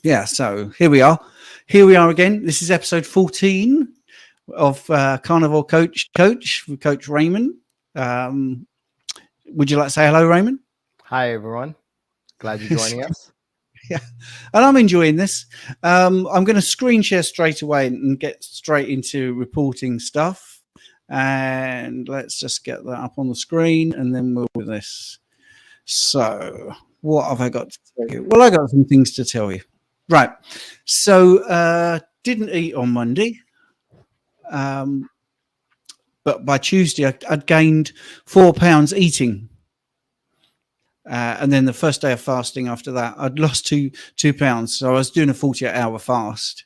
Yeah, so here we are. Here we are again. This is episode 14 of Carnivore Coach with Coach Raymond. Um, would you like to say hello, Raymond? Hi, everyone. Glad you're joining us. Yeah, and I'm enjoying this. I'm going to screen share straight away and get straight into reporting stuff. And let's just get that up on the screen, and then we'll do this. So, what have I got to tell you? Well, I got some things to tell you. Right. So, didn't eat on Monday. But by Tuesday, I'd gained 4 pounds eating. And then the first day of fasting after that, I'd lost 2 pounds. So I was doing a 48-hour fast.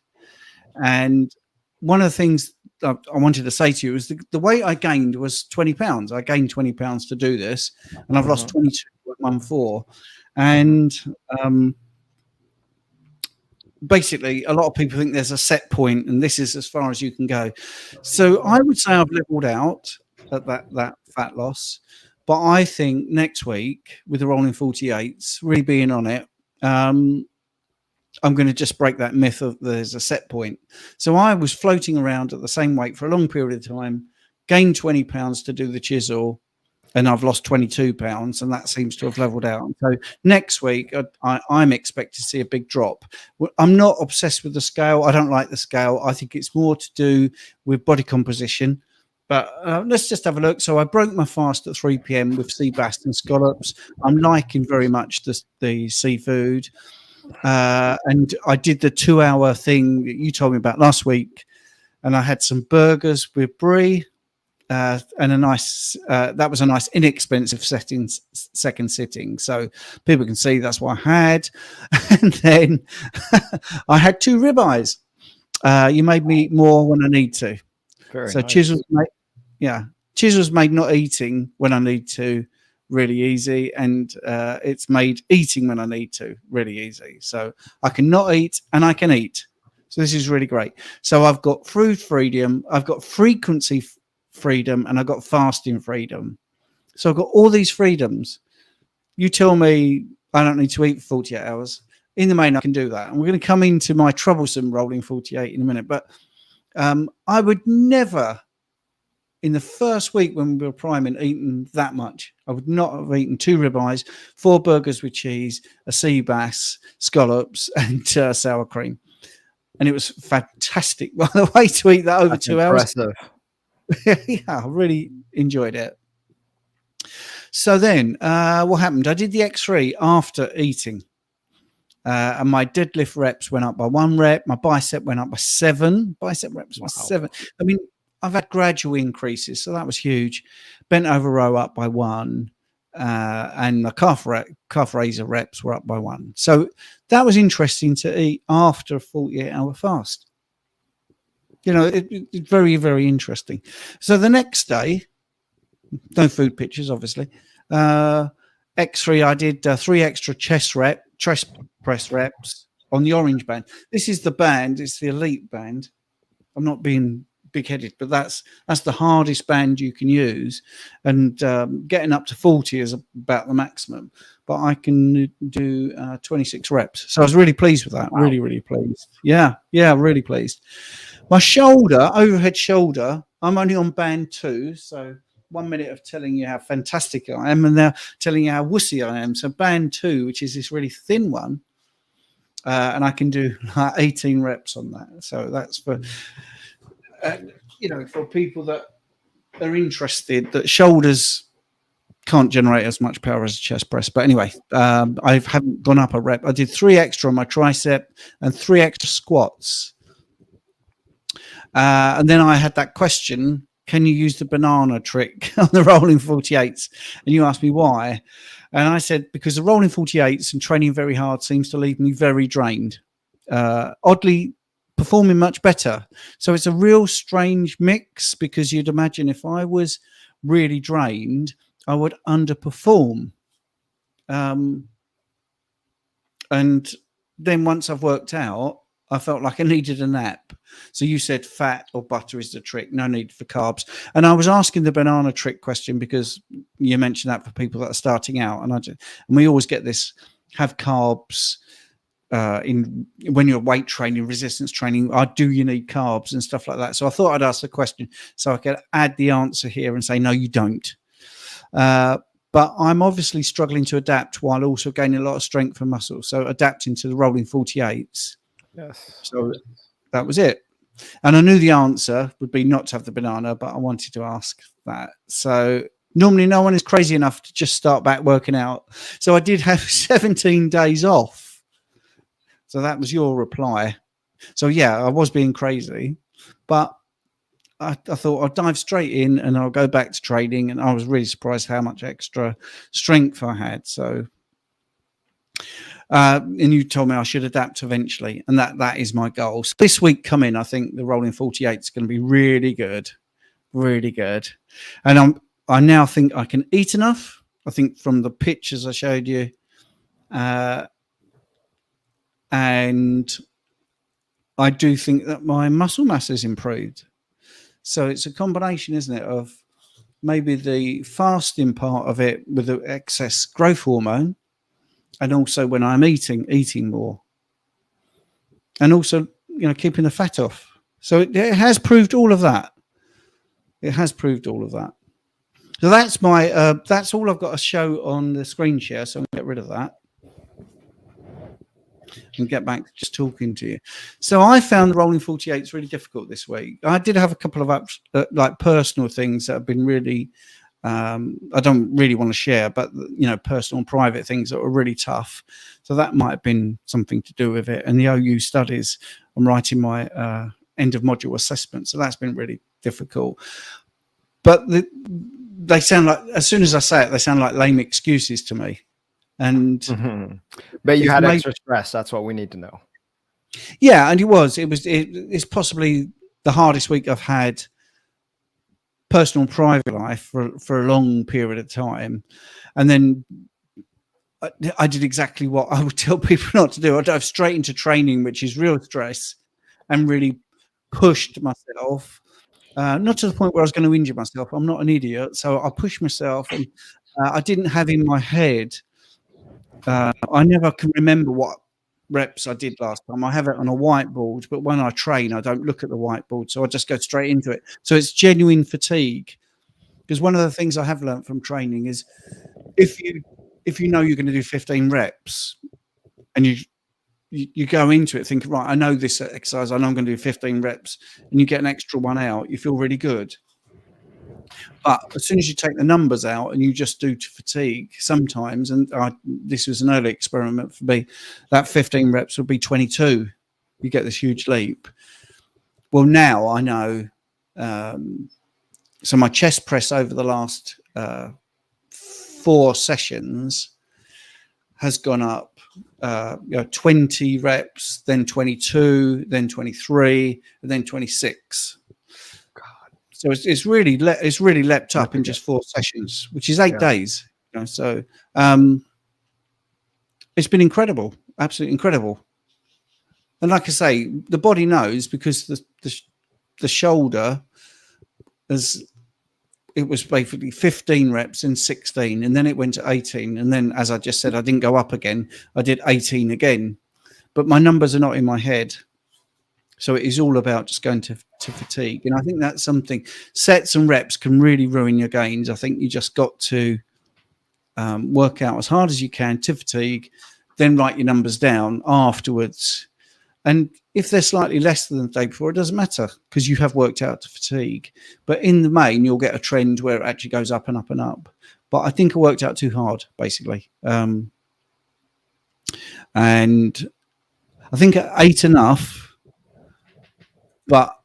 And one of the things I wanted to say to you is the weight I gained was 20 pounds. I gained 20 pounds to do this, and I've lost 22.14. And basically, a lot of people think there's a set point, and this is as far as you can go. So I would say I've leveled out at that fat loss. But I think next week, with the rolling 48s, really being on it, I'm going to just break that myth of there's a set point. So I was floating around at the same weight for a long period of time, gained 20 pounds to do the chisel, and I've lost 22 pounds, and that seems to have leveled out. So next week, I'm expecting to see a big drop. I'm not obsessed with the scale. I don't like the scale. I think it's more to do with body composition. But let's just have a look. So I broke my fast at 3 p.m. with sea bass and scallops. I'm liking very much the seafood. And I did the 2-hour thing that you told me about last week. And I had some burgers with brie and a nice, that was a nice inexpensive second sitting. So people can see that's what I had. And then I had 2 ribeyes. You made me eat more when I need to. Very so nice. Chisels made not eating when I need to really easy, and it's made eating when I need to really easy. So I can not eat and I can eat. So this is really great. So I've got food freedom, I've got frequency freedom, and I've got fasting freedom. So I've got all these freedoms. You tell me I don't need to eat for 48 hours. In the main, I can do that. And we're going to come into my troublesome rolling 48 in a minute. But I would never, in the first week when we were priming, eaten that much. I would not have eaten 2 ribeyes, 4 burgers with cheese, a sea bass, scallops, and sour cream. And it was fantastic, by the way, to eat that over 2 hours. Yeah, I really enjoyed it. So then what happened? I did the X3 after eating. And my deadlift reps went up by 1 rep. My bicep went up by 7. Bicep reps by 7. I mean, I've had gradual increases, so that was huge. Bent over row up by 1, and the calf raiser reps were up by 1. So that was interesting to eat after a 48-hour fast. You know, it's very, very interesting. So the next day, no food pictures, obviously. X3, I did 3 extra chest press reps on the orange band. This is the band. It's the elite band. I'm not being big-headed, but that's the hardest band you can use, and getting up to 40 is about the maximum. But I can do 26 reps. So I was really pleased with that. Wow. Really, really pleased. Yeah, really pleased. My shoulder, overhead shoulder, I'm only on band 2, so 1 minute of telling you how fantastic I am, and now telling you how wussy I am. So band 2, which is this really thin one, and I can do like 18 reps on that. So that's for for people that are interested, that shoulders can't generate as much power as a chest press. But anyway, I haven't gone up a rep. I did 3 extra on my tricep and 3 extra squats. And then I had that question, can you use the banana trick on the rolling 48s? And you asked me why. And I said, because the rolling 48s and training very hard seems to leave me very drained. Oddly, performing much better. So it's a real strange mix, because you'd imagine if I was really drained, I would underperform. And then once I've worked out, I felt like I needed a nap. So you said fat or butter is the trick, no need for carbs. And I was asking the banana trick question because you mentioned that for people that are starting out. And we always get this, have carbs in when you're weight training, resistance training, do you need carbs and stuff like that? So I thought I'd ask the question so I could add the answer here and say, no, you don't. But I'm obviously struggling to adapt while also gaining a lot of strength and muscle. So adapting to the rolling 48s. Yes. So that was it. And I knew the answer would be not to have the banana, but I wanted to ask that. So normally no one is crazy enough to just start back working out. So I did have 17 days off. So that was your reply. So yeah, I was being crazy, but I thought I'll dive straight in and I'll go back to training. And I was really surprised how much extra strength I had. So, and you told me I should adapt eventually, and that is my goal. So this week coming, I think the rolling 48 is going to be really good, really good. And I now think I can eat enough. I think from the pictures I showed you, and I do think that my muscle mass has improved. So it's a combination, isn't it, of maybe the fasting part of it with the excess growth hormone, and also when I'm eating more, and also keeping the fat off. So it has proved all of that. It has proved all of that. So that's my that's all I've got to show on the screen share. So I'm gonna get rid of that and get back to just talking to you. So I found the rolling 48 really difficult this week. I did have a couple of like personal things that have been really I don't really want to share, but personal and private things that were really tough. So that might have been something to do with it. And the OU studies, I'm writing my end of module assessment, so that's been really difficult. But they sound like, as soon as I say it, they sound like lame excuses to me. And but you had extra stress. That's what we need to know. Yeah, and it's possibly the hardest week I've had personal and private life for a long period of time. And then I did exactly what I would tell people not to do. I dove straight into training, which is real stress, and really pushed myself, not to the point where I was going to injure myself. I'm not an idiot, so I pushed myself, and I didn't have in my head, I never can remember what reps I did last time. I have it on a whiteboard, but when I train, I don't look at the whiteboard, so I just go straight into it. So it's genuine fatigue, because one of the things I have learned from training is if you know you're going to do 15 reps and you go into it thinking, right, I know this exercise, I know I'm going to do 15 reps, and you get an extra one out, you feel really good. But as soon as you take the numbers out and you just do to fatigue sometimes, and this was an early experiment for me, that 15 reps would be 22. You get this huge leap. Well, now I know. So my chest press over the last 4 sessions has gone up 20 reps, then 22, then 23, and then 26. So it's really leapt up in just 4 sessions, which is 8 days. So it's been incredible, absolutely incredible. And like I say, the body knows, because the shoulder it was basically 15 reps and 16, and then it went to 18, and then, as I just said, I didn't go up again. I did 18 again, but my numbers are not in my head. So it is all about just going to fatigue. And I think that's something. Sets and reps can really ruin your gains. I think you just got to work out as hard as you can to fatigue, then write your numbers down afterwards. And if they're slightly less than the day before, it doesn't matter, because you have worked out to fatigue. But in the main, you'll get a trend where it actually goes up and up and up. But I think I worked out too hard, basically. And I think I ate enough, but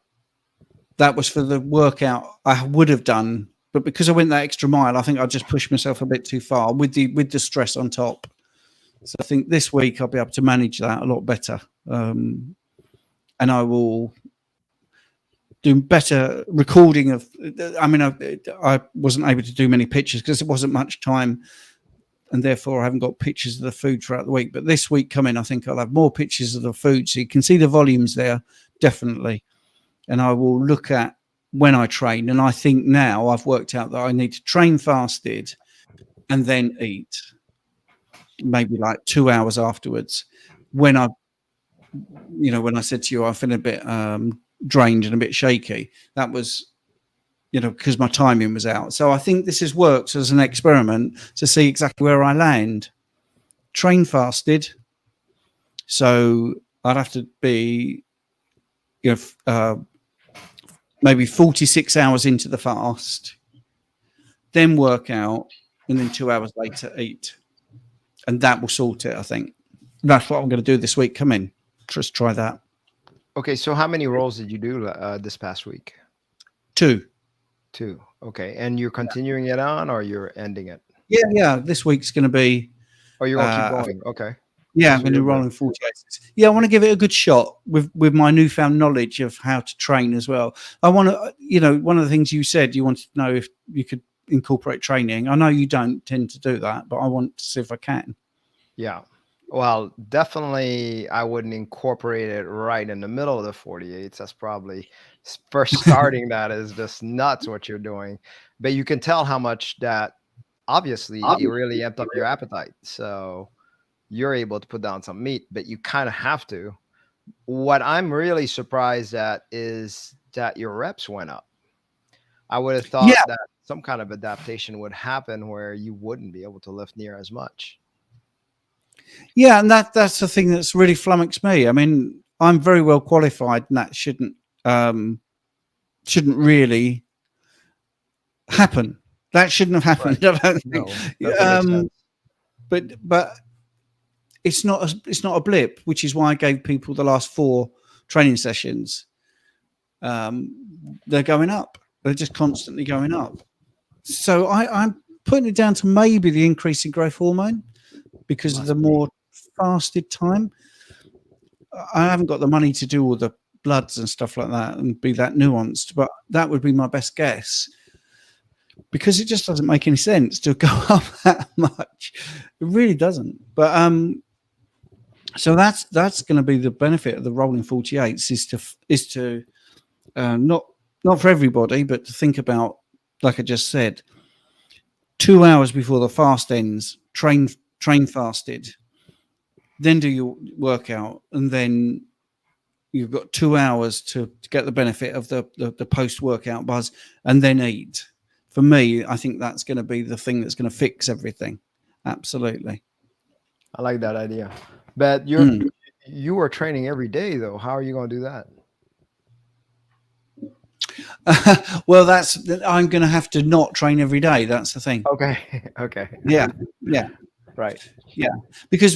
that was for the workout I would have done. But because I went that extra mile, I think I just pushed myself a bit too far with the stress on top. So I think this week I'll be able to manage that a lot better. And I will do better recording of. I mean, I wasn't able to do many pictures because there wasn't much time, and therefore I haven't got pictures of the food throughout the week. But this week coming, I think I'll have more pictures of the food, so you can see the volumes there, definitely. And I will look at when I train. And I think now I've worked out that I need to train fasted and then eat, maybe like 2 hours afterwards. when I, when I said to you, I feel a bit drained and a bit shaky, that was, because my timing was out. So I think this has worked as an experiment to see exactly where I land. Train fasted. So I'd have to be, maybe 46 hours into the fast, then work out, and then 2 hours later eat. And that will sort it, I think. That's what I'm going to do this week. Come in. Just try that. Okay, so how many rolls did you do this past week? 2. Okay, and you're continuing it on, or you're ending it? Yeah. This week's going to be. Oh, you're going to keep going. Okay. Yeah, I'm going to do rolling 48. Yeah, I want to give it a good shot with my newfound knowledge of how to train as well. I want to, one of the things you said, you wanted to know if you could incorporate training. I know you don't tend to do that, but I want to see if I can. Yeah. Well, definitely I wouldn't incorporate it right in the middle of the 48s. That's probably first starting that is just nuts what you're doing. But you can tell how much that obviously it really amped up your appetite. So you're able to put down some meat, but you kind of have to. What I'm really surprised at is that your reps went up. I would have thought that some kind of adaptation would happen where you wouldn't be able to lift near as much. Yeah, and that's the thing that's really flummoxed me. I mean, I'm very well qualified, and that shouldn't really happen. That shouldn't have happened. Right. I don't think. But it's not a blip, which is why I gave people the last 4 training sessions. They're going up. They're just constantly going up. So I'm putting it down to maybe the increase in growth hormone because of the more fasted time. I haven't got the money to do all the bloods and stuff like that and be that nuanced, but that would be my best guess. Because it just doesn't make any sense to go up that much. It really doesn't. But so that's going to be the benefit of the rolling 48s is to not for everybody, but to think about, like I just said, 2 hours before the fast ends, train fasted, then do your workout, and then you've got 2 hours to get the benefit of the post-workout buzz, and then eat. For me, I think that's going to be the thing that's going to fix everything. Absolutely. I like that idea. But you are training every day, though. How are you going to do that? Well, I'm going to have to not train every day. That's the thing. Okay. Yeah. Right. Yeah, because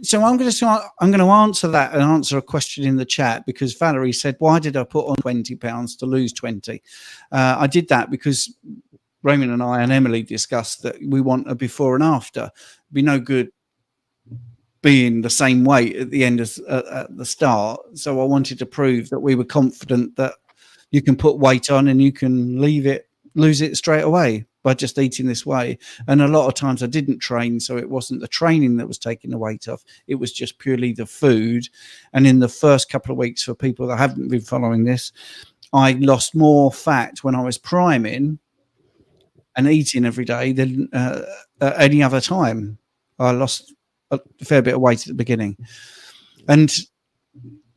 so I'm going to answer that and answer a question in the chat, because Valerie said, "Why did I put on 20 pounds to lose 20?" I did that because Raymond and I and Emily discussed that we want a before and after. It'd be no good being the same weight at the end as at the start. So I wanted to prove that we were confident that you can put weight on and you can lose it straight away by just eating this way. And a lot of times I didn't train, so it wasn't the training that was taking the weight off. It was just purely the food. And in the first couple of weeks, for people that haven't been following this, I lost more fat when I was priming and eating every day than any other time. I lost a fair bit of weight at the beginning. And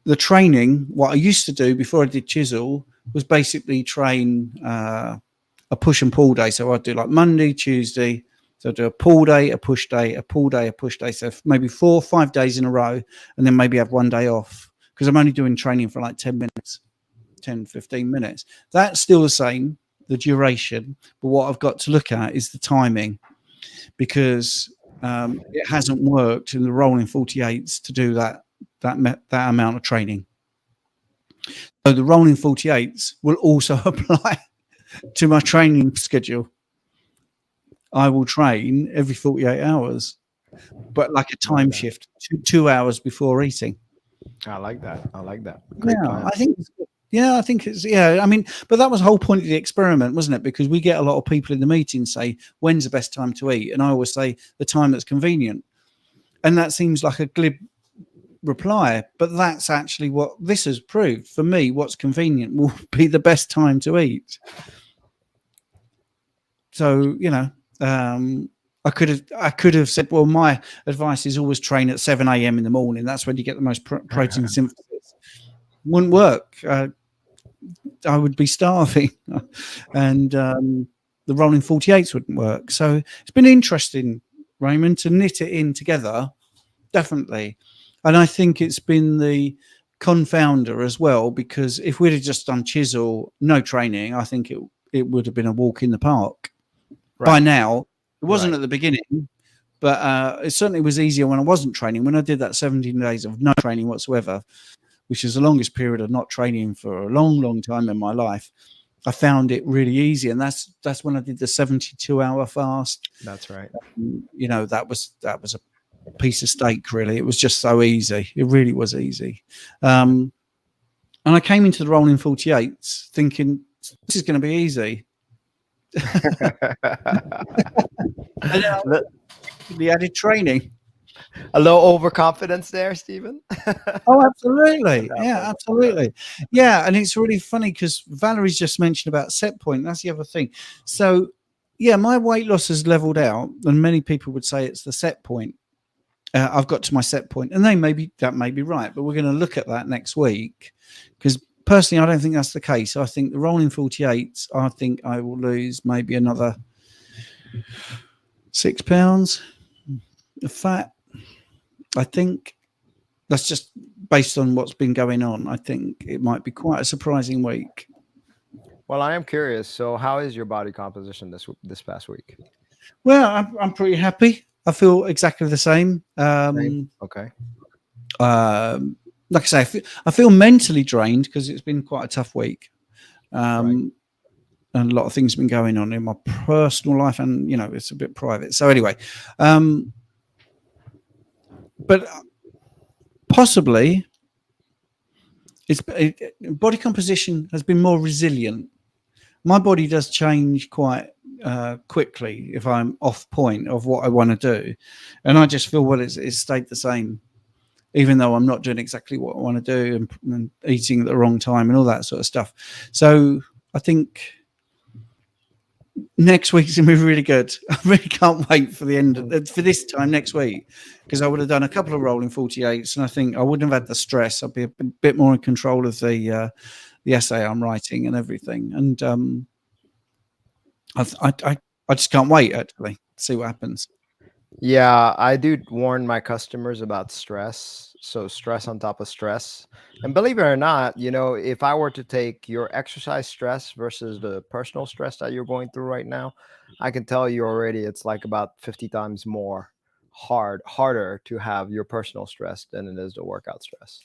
the training, what I used to do before I did Chisel, was basically train a push and pull day. So I'd do like Monday, Tuesday. So I'd do a pull day, a push day, a pull day, a push day. So maybe 4 or 5 days in a row, and then maybe have one day off, because I'm only doing training for like 10 minutes, 10, 15 minutes. That's still the same, the duration. But what I've got to look at is the timing, because it hasn't worked in the rolling 48s to do that amount of training. So the rolling 48s will also apply to my training schedule. I will train every 48 hours, but like a time shift, 2 hours before eating. I like that. Great plan. I think it's, I mean, but that was the whole point of the experiment, wasn't it? Because we get a lot of people in the meeting say, when's the best time to eat? And I always say the time that's convenient. And that seems like a glib reply, but that's actually what this has proved. For me, what's convenient will be the best time to eat. So, I could have said, well, my advice is always train at 7 a.m. in the morning. That's when you get the most protein synthesis. Wouldn't work. I would be starving, and the rolling 48s wouldn't work. So it's been interesting, Raymond, to knit it in together, definitely. And I think it's been the confounder as well, because if we'd have just done chisel, no training, I think it would have been a walk in the park by Right. now. It wasn't Right. at the beginning, but it certainly was easier when I wasn't training. When I did that 17 days of no training whatsoever, which is the longest period of not training for a long, long time in my life, I found it really easy. And that's when I did the 72-hour fast. That's right. That was a piece of steak, really. It was just so easy. It really was easy. And I came into the rolling 48s thinking this is going to be easy. And then Li- the added training. A little overconfidence there, Stephen. Oh, absolutely. Yeah, Definitely. absolutely. Yeah, and it's really funny because Valerie's just mentioned about set point. That's the other thing. So, yeah, my weight loss has leveled out, and many people would say it's the set point. I've got to my set point, and that may be right, but we're going to look at that next week because personally, I don't think that's the case. I think the rolling 48s, I think I will lose maybe another 6 pounds of fat. I think that's just based on what's been going on. I think it might be quite a surprising week. Well, I am curious. So, how is your body composition this past week? Well, I'm pretty happy. I feel exactly the same. Same. Okay. Like I say, I feel mentally drained because it's been quite a tough week. Right. And a lot of things have been going on in my personal life, and it's a bit private. So anyway, but possibly body composition has been more resilient. My body does change quite quickly if I'm off point of what I want to do, and I just feel it's stayed the same, even though I'm not doing exactly what I want to do and eating at the wrong time and all that sort of stuff. So I think next week's gonna be really good. I really can't wait for the end for this time next week, because I would have done a couple of rolling 48s, and I think I wouldn't have had the stress. I'd be a bit more in control of the essay I'm writing and everything. And I just can't wait actually to see what happens. Yeah, I do warn my customers about stress. So, stress on top of stress. And believe it or not, if I were to take your exercise stress versus the personal stress that you're going through right now, I can tell you already it's like about 50 times more harder to have your personal stress than it is the workout stress.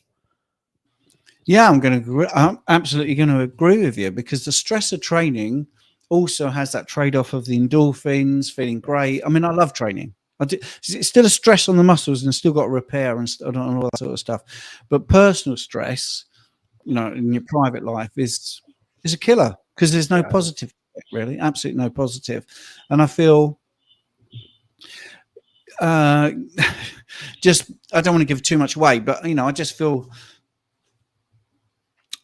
Yeah, I'm absolutely going to agree with you, because the stress of training also has that trade-off of the endorphins, feeling great. I mean, I love training. It's still a stress on the muscles and still got to repair and all that sort of stuff. But personal stress, in your private life is a killer, because there's no Yeah. positive, really, absolutely no positive. And I feel just, I don't want to give too much away, but I just feel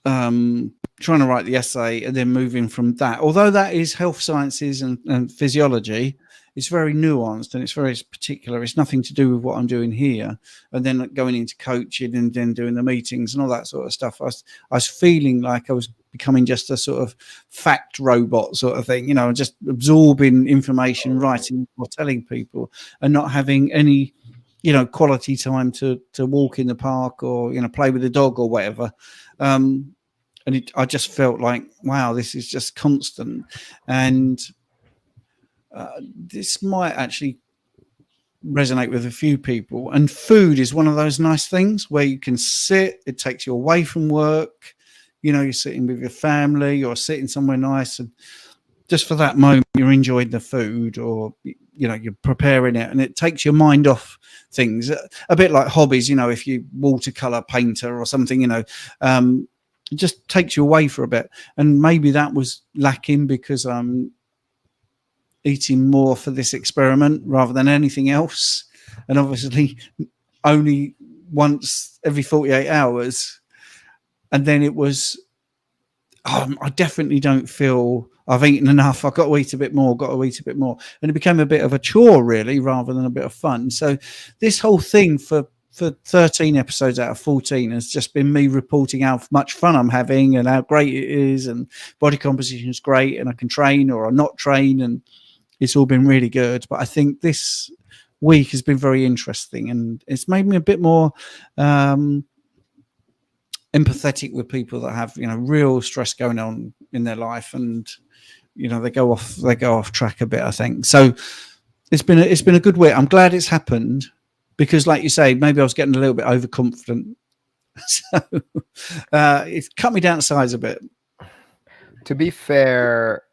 trying to write the essay and then moving from that, although that is health sciences and physiology, it's very nuanced and it's very particular. It's nothing to do with what I'm doing here. And then going into coaching and then doing the meetings and all that sort of stuff, I was feeling like I was becoming just a sort of fact robot sort of thing, just absorbing information, writing or telling people, and not having any quality time to walk in the park or play with the dog or whatever. And I just felt like, wow, this is just constant. And this might actually resonate with a few people. And food is one of those nice things where you can sit, it takes you away from work. You're sitting with your family, you're sitting somewhere nice, and just for that moment, you're enjoying the food, or you're preparing it, and it takes your mind off things. A bit like hobbies, if you watercolor painter or something, it just takes you away for a bit. And maybe that was lacking because I'm eating more for this experiment rather than anything else, and obviously only once every 48 hours. And then it was I definitely don't feel I've eaten enough. I've got to eat a bit more. Got to eat a bit more, and it became a bit of a chore, really, rather than a bit of fun. So, this whole thing for 13 episodes out of 14 has just been me reporting how much fun I'm having and how great it is, and body composition is great, and I can train or I'm not train, and it's all been really good. But I think this week has been very interesting, and it's made me a bit more empathetic with people that have real stress going on in their life, and they go off track a bit, I think. So it's been a good week. I'm glad it's happened, because like you say, maybe I was getting a little bit overconfident. So it's cut me down to size a bit. To be fair,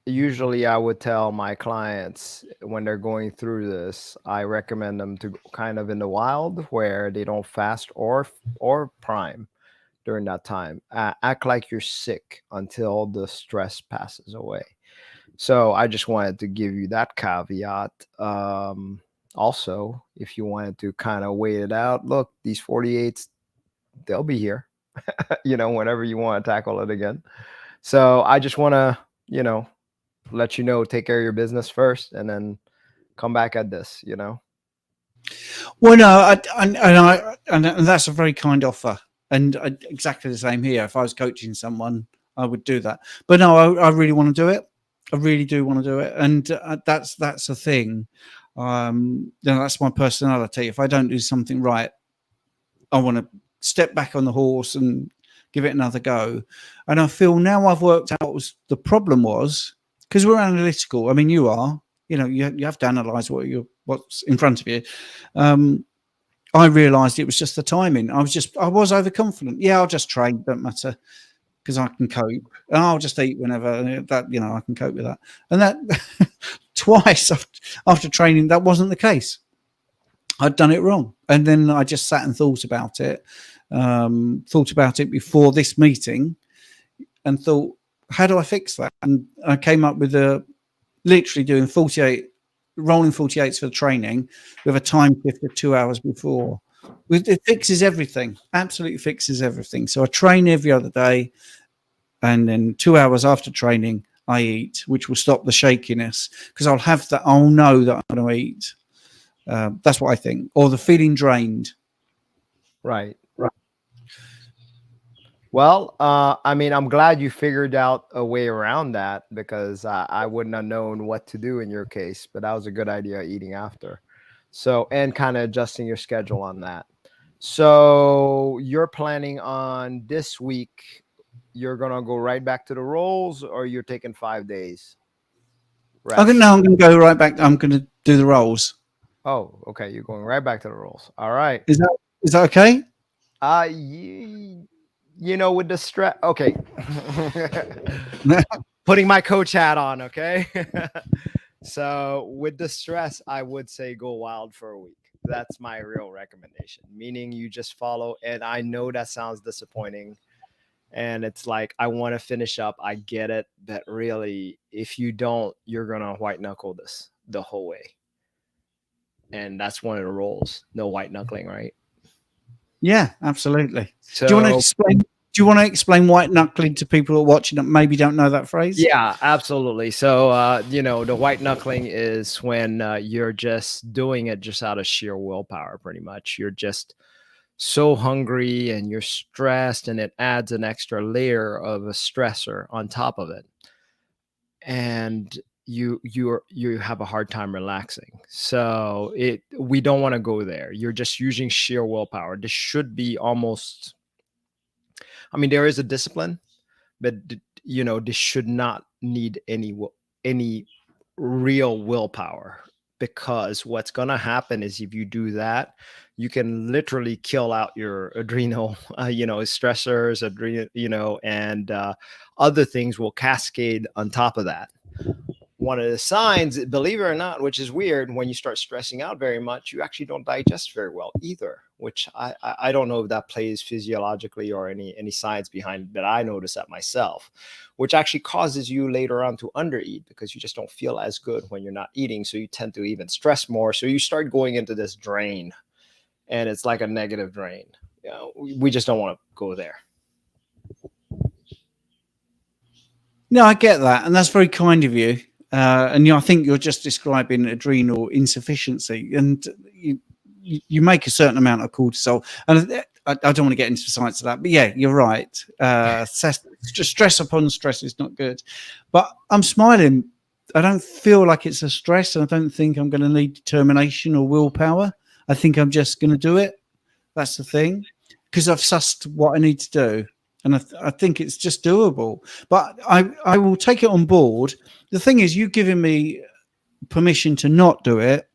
usually I would tell my clients when they're going through this, I recommend them to go kind of in the wild where they don't fast or prime during that time. Act like you're sick until the stress passes away. So I just wanted to give you that caveat. Also, if you wanted to kind of wait it out, look, these 48s, they'll be here, whenever you want to tackle it again. So I just want to, let you know, take care of your business first and then come back at this. Well, no, and that's a very kind offer, and exactly the same here. If I was coaching someone, I would do that. But no, I really want to do it. I really do want to do it, and that's the thing. That's my personality. If I don't do something right, I want to step back on the horse and give it another go. And I feel now I've worked out what was the problem was, because we're analytical. I mean, you are. You have to analyze what's in front of you. I realised it was just the timing. I was overconfident. Yeah, I'll just train. Don't matter, because I can cope. And I'll just eat whenever that. I can cope with that. And that twice after training, that wasn't the case. I'd done it wrong, and then I just sat and thought about it. Thought about it before this meeting, and thought, how do I fix that? And I came up with literally doing 48 rolling 48s for the training with a time shift of 2 hours before. It fixes everything, absolutely fixes everything. So I train every other day, and then 2 hours after training, I eat, which will stop the shakiness, because I'll know that I'm going to eat. That's what I think. Or the feeling drained. Right. Well, I mean, I'm glad you figured out a way around that, because I wouldn't have known what to do in your case, but that was a good idea, eating after. So, and kind of adjusting your schedule on that. So you're planning on this week, you're going to go right back to the rolls, or you're taking 5 days rest? I'm going to go right back. I'm going to do the rolls. Oh, okay. You're going right back to the rolls. All right. Is that okay? With the stress. Okay. Putting my coach hat on. Okay. So with the stress, I would say go wild for a week. That's my real recommendation. Meaning you just follow. And I know that sounds disappointing. And it's like, I want to finish up. I get it. But really, if you don't, you're going to white knuckle this the whole way. And that's one of the rules. No white knuckling, right? Yeah, absolutely. So, Do you want to explain white knuckling to people who are watching that maybe don't know that phrase? yeah, absolutely. So, the white knuckling is when you're just doing it just out of sheer willpower, pretty much. You're just so hungry and you're stressed, and it adds an extra layer of a stressor on top of it. And you have a hard time relaxing. So we don't want to go there. You're just using sheer willpower. This should be almost, I mean, there is a discipline, but this should not need any real willpower, because what's going to happen is if you do that, you can literally kill out your adrenal stressors, adrenal, and other things will cascade on top of that. One of the signs, believe it or not, which is weird, when you start stressing out very much, you actually don't digest very well either, which I don't know if that plays physiologically or any science behind it, but I notice that myself, which actually causes you later on to undereat, because you just don't feel as good when you're not eating. So you tend to even stress more. So you start going into this drain, and it's like a negative drain. We just don't want to go there. No, I get that, and that's very kind of you. And I think you're just describing adrenal insufficiency, and you make a certain amount of cortisol. And I don't want to get into the science of that, but yeah, you're right. Stress upon stress is not good. But I'm smiling. I don't feel like it's a stress, and I don't think I'm going to need determination or willpower. I think I'm just going to do it. That's the thing, because I've sussed what I need to do, and I think it's just doable. But I will take it on board. The thing is, you giving me permission to not do it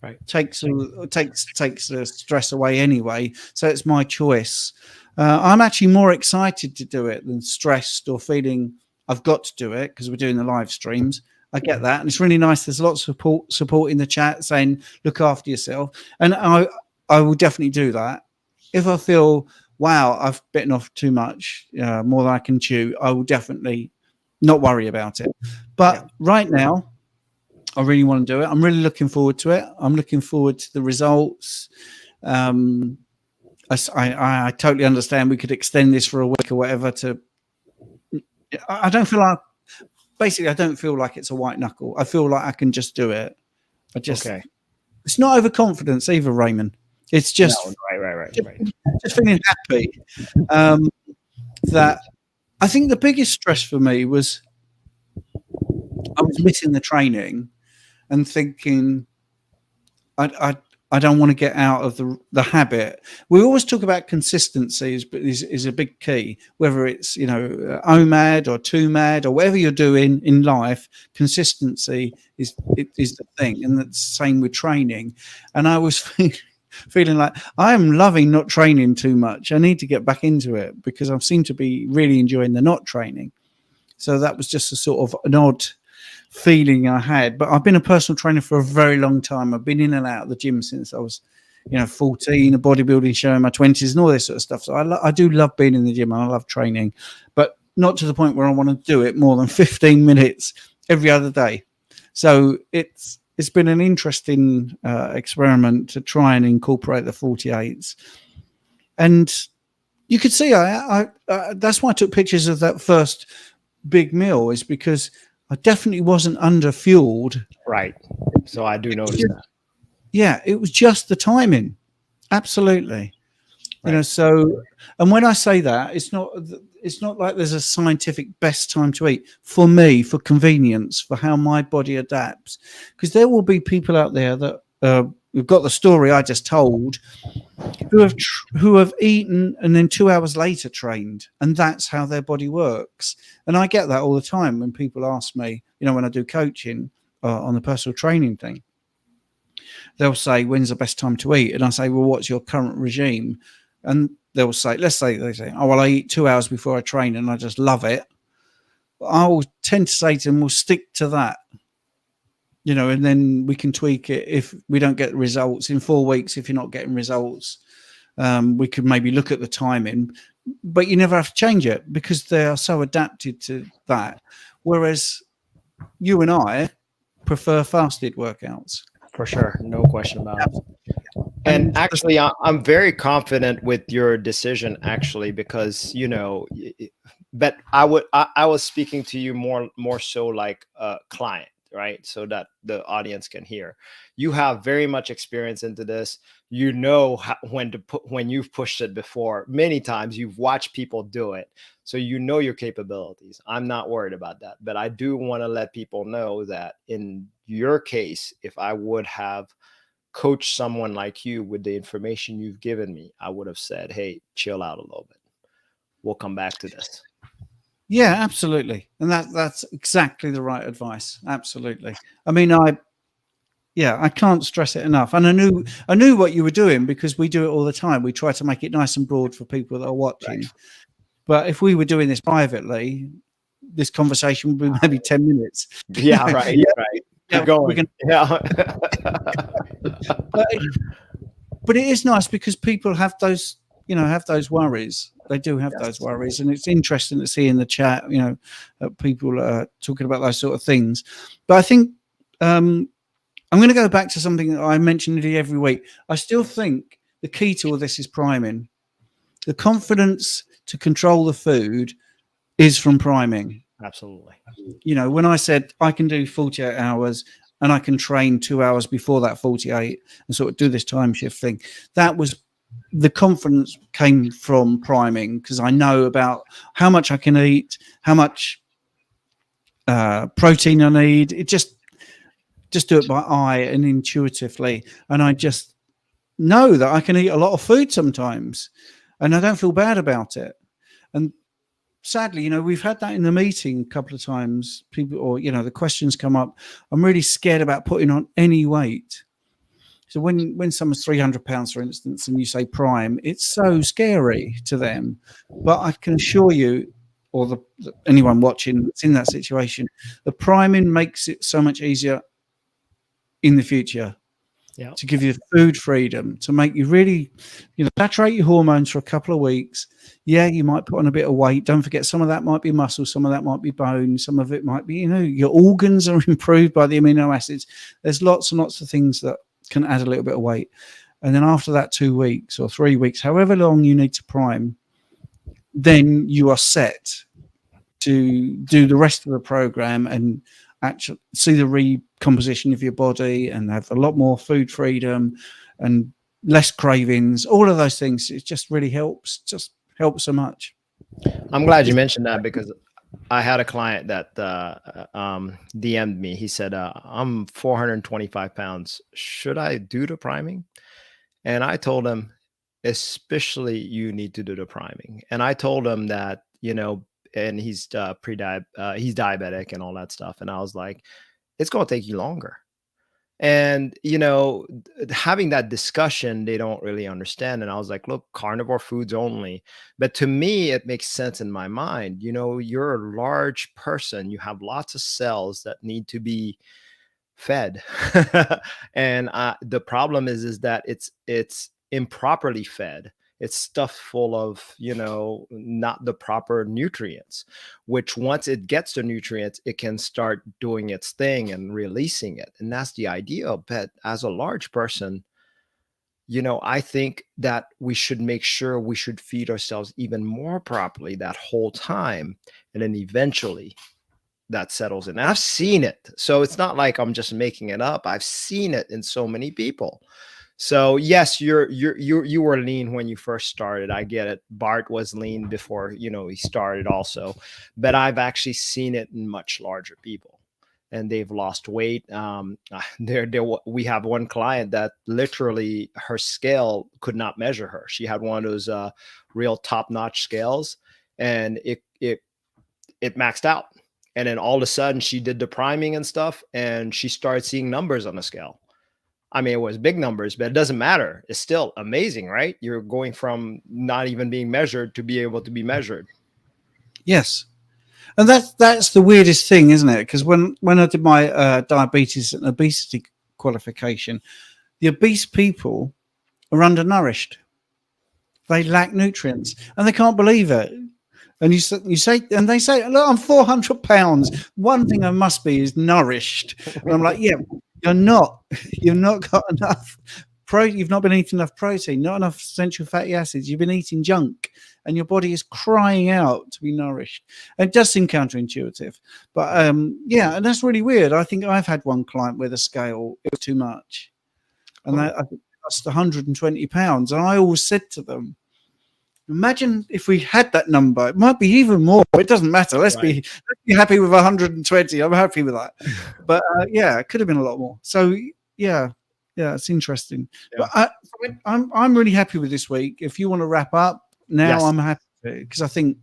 Right. takes the stress away anyway. So it's my choice. I'm actually more excited to do it than stressed or feeling I've got to do it because we're doing the live streams. I get that, and it's really nice. There's lots of support in the chat saying look after yourself, and I will definitely do that. If I feel wow, I've bitten off too much, more than I can chew, I will definitely not worry about it. But right now, I really want to do it. I'm really looking forward to it. I'm looking forward to the results. I totally understand we could extend this for a week or whatever. I don't feel like, basically, I don't feel like it's a white knuckle. I feel like I can just do it. It's not overconfidence either, Raymond. It's just right. Just feeling happy. That I think the biggest stress for me was I was missing the training and thinking I don't want to get out of the habit. We always talk about consistencies, but is a big key. Whether it's OMAD or 2MAD or whatever you're doing in life, consistency is the thing, and that's the same with training. And I was feeling like I'm loving not training too much. I need to get back into it because I seem to be really enjoying the not training. So that was just a sort of an odd feeling I had. But I've been a personal trainer for a very long time. I've been in and out of the gym since I was 14, a bodybuilding show in my 20s and all this sort of stuff. So I do love being in the gym and I love training, but not to the point where I want to do it more than 15 minutes every other day. So it's been an interesting experiment to try and incorporate the 48s. And you could see I that's why I took pictures of that first big meal, is because I definitely wasn't under fueled. Right. So I do notice that. Yeah, it was just the timing. Absolutely. Right. So, and when I say that, it's not like there's a scientific best time to eat. For me, for convenience, for how my body adapts, because there will be people out there that we've got the story I just told, who have eaten and then 2 hours later trained, and that's how their body works. And I get that all the time when people ask me, when I do coaching on the personal training thing, they'll say, when's the best time to eat? And I say, well, what's your current regime? And they'll say, they say, oh, well, I eat 2 hours before I train and I just love it. I'll tend to say to them, we'll stick to that, and then we can tweak it if we don't get results in 4 weeks. If you're not getting results, we could maybe look at the timing, but you never have to change it because they are so adapted to that. Whereas you and I prefer fasted workouts. For sure. No question about it. And actually, I'm very confident with your decision, actually, because, but I was speaking to you more so like a client, right? So that the audience can hear. You have very much experience into this. When you've pushed it before many times, you've watched people do it. So your capabilities. I'm not worried about that. But I do want to let people know that in your case, if I would have coached someone like you with the information you've given me, I would have said, hey, chill out a little bit. We'll come back to this. Yeah, absolutely. And that's exactly the right advice. Absolutely. I mean, I can't stress it enough. And I knew what you were doing because we do it all the time. We try to make it nice and broad for people that are watching. Right. But if we were doing this privately, this conversation would be maybe 10 minutes. Yeah, right. Right. Keep going. But it is nice because people have those, have those worries. They do have those worries. And it's interesting to see in the chat, people talking about those sort of things. But I think I'm going to go back to something that I mention nearly every week. I still think the key to all this is priming. The confidence to control the food is from priming. Absolutely. You know, when I said I can do 48 hours and I can train 2 hours before that 48 and sort of do this time shift thing, that was the confidence came from priming, because I know about how much I can eat, how much protein I need. It just do it by eye and intuitively, and I just know that I can eat a lot of food sometimes, and I don't feel bad about it. And sadly, you know, we've had that in the meeting a couple of times. People, or you know, the questions come up. I'm really scared about putting on any weight. So when someone's 300 pounds, for instance, and you say prime, it's so scary to them. But I can assure you, or anyone watching that's in that situation, the priming makes it so much easier in the future. Yeah. To give you food freedom, to make you really, you know, saturate your hormones for a couple of weeks. Yeah, you might put on a bit of weight. Don't forget, some of that might be muscle, some of that might be bone, some of it might be, you know, your organs are improved by the amino acids. There's lots and lots of things that can add a little bit of weight. And then after that 2 weeks or 3 weeks, however long you need to prime, then you are set to do the rest of the program and actually see the recomposition of your body and have a lot more food freedom and less cravings, all of those things. It just really helps so much. I'm glad you mentioned that, because I had a client that DM'd me. He said, I'm 425 pounds. Should I do the priming? And I told him, especially you need to do the priming. And I told him that, you know, and he's he's diabetic and all that stuff. And I was like, it's going to take you longer. And, you know, having that discussion, they don't really understand. And I was like, look, carnivore foods only. But to me, it makes sense in my mind. You know, you're a large person. You have lots of cells that need to be fed. And the problem is that it's improperly fed. It's stuffed full of, you know, not the proper nutrients, which once it gets the nutrients, it can start doing its thing and releasing it. And that's the idea. But as a large person, you know, I think that we should make sure we should feed ourselves even more properly that whole time. And then eventually that settles in. And I've seen it. So it's not like I'm just making it up. I've seen it in so many people. So yes, you were lean when you first started. I get it. Bart was lean before, you know, he started also, but I've actually seen it in much larger people, and they've lost weight. We have one client that literally her scale could not measure her. She had one of those real top-notch scales, and it maxed out. And then all of a sudden she did the priming and stuff, and she started seeing numbers on the scale. I mean, it was big numbers, but it doesn't matter. It's still amazing, right? You're going from not even being measured to be able to be measured. Yes. And that's the weirdest thing, isn't it? Because when I did my diabetes and obesity qualification, the obese people are undernourished. They lack nutrients, and they can't believe it. And you say, and they say, look, I'm 400 pounds. One thing I must be is nourished. And I'm like, yeah, you're not. You've not got enough protein. You've not been eating enough protein, not enough essential fatty acids. You've been eating junk, and your body is crying out to be nourished. And it does seem counterintuitive, but yeah, and that's really weird. I think I've had one client where the scale, it was too much, and I lost 120 pounds. And I always said to them, imagine if we had that number. It might be even more. It doesn't matter. Let's be happy with 120. I'm happy with that. But yeah, it could have been a lot more. So yeah, it's interesting. Yeah. But I'm really happy with this week. If you want to wrap up now, I'm happy because I think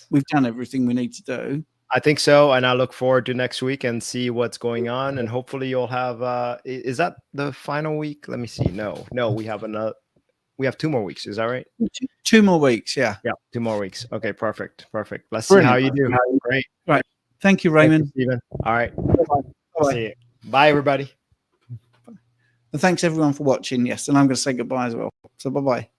we've done everything we need to do. I think so, and I look forward to next week and see what's going on. And hopefully, you'll have. Is that the final week? Let me see. No, we have another. We have 2 more weeks. Is that right? 2 more weeks. Yeah. 2 more weeks. Okay. Perfect. Let's Brilliant. see how you do. Great. Right. Thank you, Raymond. Thank you, Stephen. All right. Bye. See you. Bye, everybody. And thanks everyone for watching. Yes, and I'm going to say goodbye as well. So bye-bye.